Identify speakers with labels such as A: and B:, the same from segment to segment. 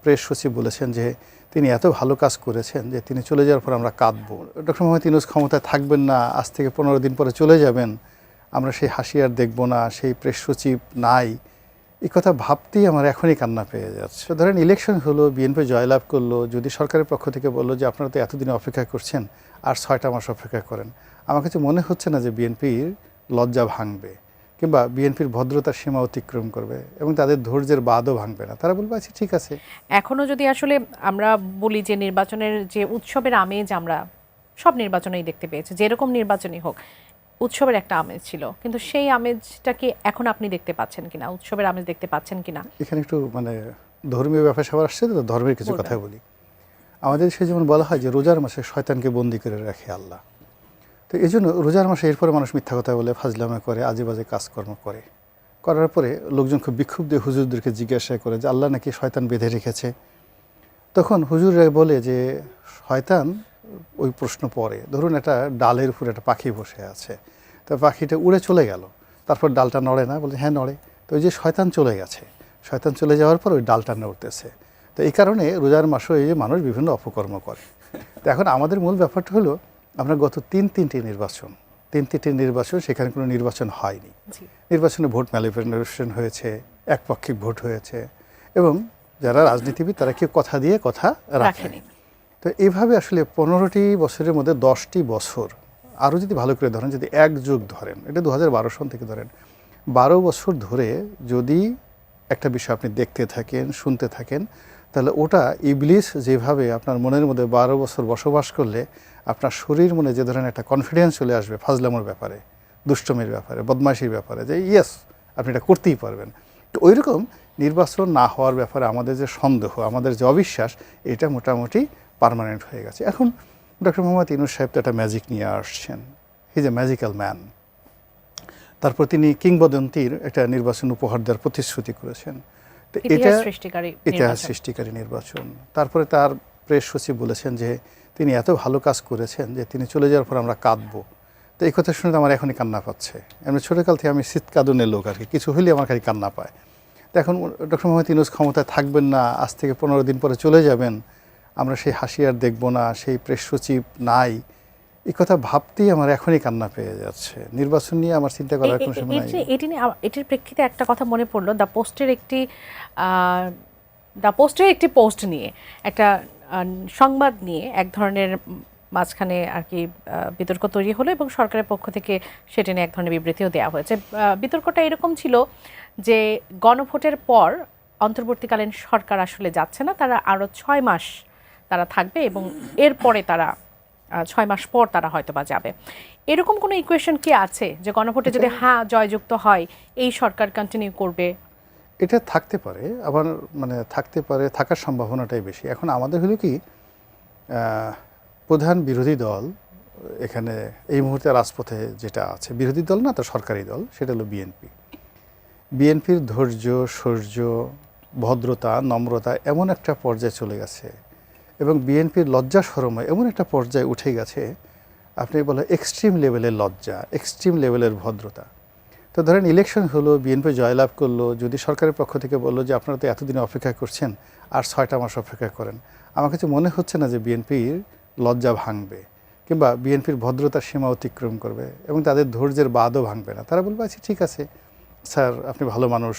A: Press সচিব বলেছেন যে তিনি এত ভালো কাজ করেছেন যে তিনি চলে যাওয়ার পর আমরা কাঁদবো। ডক্টর মোহাম্মদ ইউনূস ক্ষমতায় থাকবেন না, আজ থেকে 15 দিন পরে চলে যাবেন, আমরা সেই হাসি আর দেখবো না, সেই প্রেস সচিব নাই, এই কথা ভাবতেই আমার এখনই কান্না পেয়ে যাচ্ছে। ধরেন ইলেকশন হলো, বিএনপি জয়লাভ করলো, যদি সরকারের পক্ষ থেকে বললো যে আপনারা তো এতদিন অপেক্ষা করছেন আর 6টা মাস অপেক্ষা করেন, আমার কাছে মনে হচ্ছে না যে বিএনপির লজ্জা ভাঙবে কিংবা বিএনপির ভদ্রতার সীমা অতিক্রম করবে এবং তাদের ধৈর্যের বাঁধও ভাঙবে না। তারা বলবে আচ্ছা ঠিক আছে।
B: এখনো যদি আসলে আমরা বলি যে নির্বাচনের যে উৎসবের আমেজ আমরা সব নির্বাচনেই দেখতে পেয়েছি, যেরকম নির্বাচনই হোক উৎসবের একটা আমেজ ছিল, কিন্তু সেই আমেজটাকে এখন আপনি দেখতে পাচ্ছেন কিনা, উৎসবের আমেজ দেখতে পাচ্ছেন কিনা?
A: এখানে একটু ধর্মীয় ব্যাপার সবার আসছে, তো ধর্মের কিছু কথা বলি। আমাদের সে যেমন বলা হয় যে রোজার মাসে শয়তানকে বন্দি করে রাখে আল্লাহ। তো এই জন্য রোজার মাসে এরপরে মানুষ মিথ্যা কথা বলে, ফাজলামা করে, আজে বাজে কাজকর্ম করার পরে লোকজন খুব বিক্ষুব্ধ হুজুরদেরকে জিজ্ঞাসা করে যে আল্লাহ নাকি শয়তান বেঁধে রেখেছে। তখন হুজুররা বলে যে শয়তান, ওই প্রশ্ন পড়ে, ধরুন একটা ডালের উপরে একটা পাখি বসে আছে, তো পাখিটা উড়ে চলে গেল, তারপর ডালটা নড়ে না, বলে হ্যাঁ নড়ে, তো ওই যে শয়তান চলে গেছে, শয়তান চলে যাওয়ার পর ওই ডালটা নড়তেছে। তো এই কারণে রোজার মাসে এই যে মানুষ বিভিন্ন অপকর্ম করে। তো এখন আমাদের মূল ব্যাপারটা হলো আমরা গত তিনটি নির্বাচন, সেখানে কোনো নির্বাচন হয়নি। নির্বাচনে ভোট ম্যানিপুলেশন হয়েছে, একপাক্ষিক ভোট হয়েছে এবং যারা রাজনীতিবিদ তারা কেউ কথা দিয়ে কথা রাখেনি। তো এইভাবে আসলে 15টি বছরের মধ্যে 10টি বছর, আরও যদি ভালো করে ধরেন, যদি এক যুগ ধরেন, এটা 2012 সন থেকে ধরেন, 12 বছর ধরে যদি একটা বিষয় আপনি দেখতে থাকেন, শুনতে থাকেন, তাহলে ওটা ইবলিস যেভাবে আপনার মনের মধ্যে 12 বছর বসবাস করলে আপনার শরীর মনে যে ধরনের একটা কনফিডেন্স চলে আসবে ফাজলামোর ব্যাপারে, দুষ্টমির ব্যাপারে, বদমাইশির ব্যাপারে, যে ইয়েস আপনি এটা করতেই পারবেন। তো ওই রকম নির্বাচন না হওয়ার ব্যাপারে আমাদের যে সন্দেহ, আমাদের যে অবিশ্বাস, এটা মোটামুটি পার্মানেন্ট হয়ে গেছে। এখন ডক্টর মোহাম্মদ ইউনূস সাহেব তো একটা ম্যাজিক নিয়ে আসছেন, he is a magical man. তারপর তিনি কিংবদন্তির একটা নির্বাচন উপহার দেওয়ার প্রতিশ্রুতি করেছেন। তো এটা ইতিহাস সৃষ্টিকারী নির্বাচন। তারপরে তার প্রেস সচিব বলেছেন যে তিনি এত ভালো কাজ করেছেন যে তিনি চলে যাওয়ার পর আমরা কাঁদবো। তো এই কথা শুনে তো আমার এখনই কান্না পাচ্ছে। এমনি ছোটোকাল থেকে আমি শীত কাঁদনের লোক আর কি, কিছু হলে আমার খালি কান্না পায়। তো এখন ডক্টর মোহাম্মদ ইউনূস ক্ষমতায় থাকবেন না, আজ থেকে 15 দিন পরে চলে যাবেন, আমরা সেই হাসি আর দেখবো না, সেই প্রেস সচিব নাই, এই কথা ভাবতেই আমার এখনই কান্না পেয়ে যাচ্ছে। নির্বাচন নিয়ে আমার চিন্তা করার কোনো সময় নাই।
B: এটির প্রেক্ষিতে একটা কথা মনে পড়লো, দ্য পোস্টের একটি পোস্ট নিয়ে, একটা সংবাদ নিয়ে এক ধরনের মাঝখানে আর কি বিতর্ক তৈরি হলো এবং সরকারের পক্ষ থেকে সেটা নিয়ে এক ধরনের বিবৃতিও দেওয়া হয়েছে। বিতর্কটা এরকম ছিল যে গণভোটের পর অন্তর্বর্তীকালীন সরকার আসলে যাচ্ছে না, তারা আরও 6 মাস তারা থাকবে এবং এরপরে তারা 6 মাস পর তারা হয়তো বা যাবে। এরকম কোনো ইকুয়েশন কি আছে যে গণভোটে যদি হ্যাঁ জয়যুক্ত হয় এই সরকার কন্টিনিউ করবে?
A: এটা থাকতে পারে, আবার থাকতে পারে, থাকার সম্ভাবনাটাই বেশি। এখন আমাদের হলো কি, প্রধান বিরোধী দল এখানে এই মুহূর্তে রাজপথে যেটা আছে, বিরোধী দল না তো সরকারি দল, সেটা হলো বিএনপির ধৈর্য, শৌর্য, ভদ্রতা, নম্রতা এমন একটা পর্যায়ে চলে গেছে এবং বিএনপির লজ্জা শরমে এমন একটা পর্যায়ে উঠে গেছে, আপনি বলে এক্সট্রিম লেভেলের লজ্জা, এক্সট্রিম লেভেলের ভদ্রতা। তো ধরেন ইলেকশন হলো, বিএনপি জয়লাভ করলো, যদি সরকারের পক্ষ থেকে বললো যে আপনারা তো এতদিন অপেক্ষা করছেন আর 6টা মাস অপেক্ষা করেন, আমার কাছে মনে হচ্ছে না যে বিএনপির লজ্জা ভাঙবে কিংবা বিএনপির ভদ্রতার সীমা অতিক্রম করবে এবং তাদের ধৈর্যের বাঁধও ভাঙবে না। তারা বলবে আচ্ছা ঠিক আছে স্যার, আপনি ভালো মানুষ,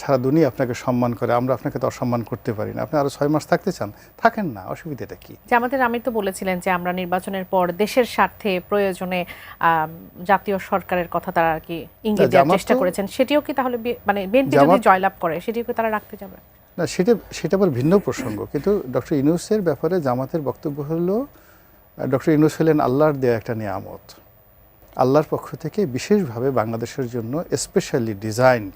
A: সারা দুনিয়া আপনাকে সম্মান করে, আমরা আপনাকে তো অসম্মান করতে পারি না, আপনি আরও 6 মাস থাকতে চান, থাকেন না, অসুবিধাটা কি?
B: যে আমাদের আমির তো বলেছিলেন যে আমরা নির্বাচনের পর দেশের স্বার্থে প্রয়োজনে জাতীয় সরকারের কথা তারা আর কি ইঙ্গিত দেওয়ার চেষ্টা করেছেন, সেটিও কি তাহলে বিএনপি যদি জয়লাভ করে সেটিও কি তারা রাখতে যাবে
A: না? সেটা আবার ভিন্ন প্রসঙ্গ। কিন্তু ডক্টর ইউনূসের ব্যাপারে জামাতের বক্তব্য হলো, ডক্টর ইউনূস হলেন আল্লাহর দেয়া একটা নিয়ামত, আল্লাহর পক্ষ থেকে বিশেষভাবে বাংলাদেশের জন্য স্পেশালি ডিজাইনড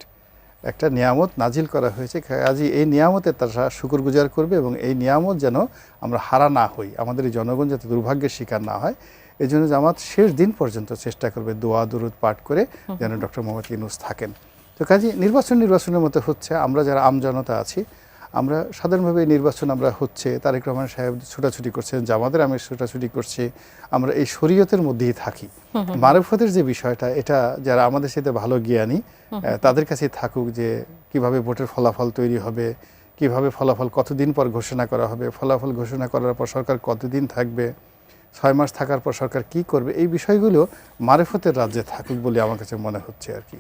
A: একটা নিয়ামত নাজিল করা হয়েছে। কাজী এই নিয়ামতের তারা শুকরগুজার করবে এবং এই নিয়ামত যেন আমরা হারা না হই, আমাদের এই জনগণ যাতে দুর্ভাগ্যের শিকার না হয়, এই জন্য জামাত শেষ দিন পর্যন্ত চেষ্টা করবে দোয়া দুরুদ পাঠ করে যেন ডক্টর মোহাম্মদ ইউনূস থাকেন। তো কাজী নির্বাচনের মতো হচ্ছে, আমরা যারা আমজনতা আছি, আমরা সাধারণভাবে নির্বাচন আমরা হচ্ছে, তারেক রহমান সাহেব ছোটাছুটি করছেন, জামাতের আমির ছোটাছুটি করছি, আমরা এই শরীয়তের মধ্যেই থাকি। মারফতের যে বিষয়টা, এটা যারা আমাদের সাথে ভালো জ্ঞানী তাদের কাছে থাকুক, যে কিভাবে ভোটের ফলাফল তৈরি হবে, কিভাবে ফলাফল কতদিন পর ঘোষণা করা হবে, ফলাফল ঘোষণা করার পর সরকার কতদিন থাকবে, 6 মাস থাকার পর সরকার কি করবে, এই বিষয়গুলো মারেফতের রাজ্যে থাকুক বলে আমার কাছে মনে হচ্ছে আর কি।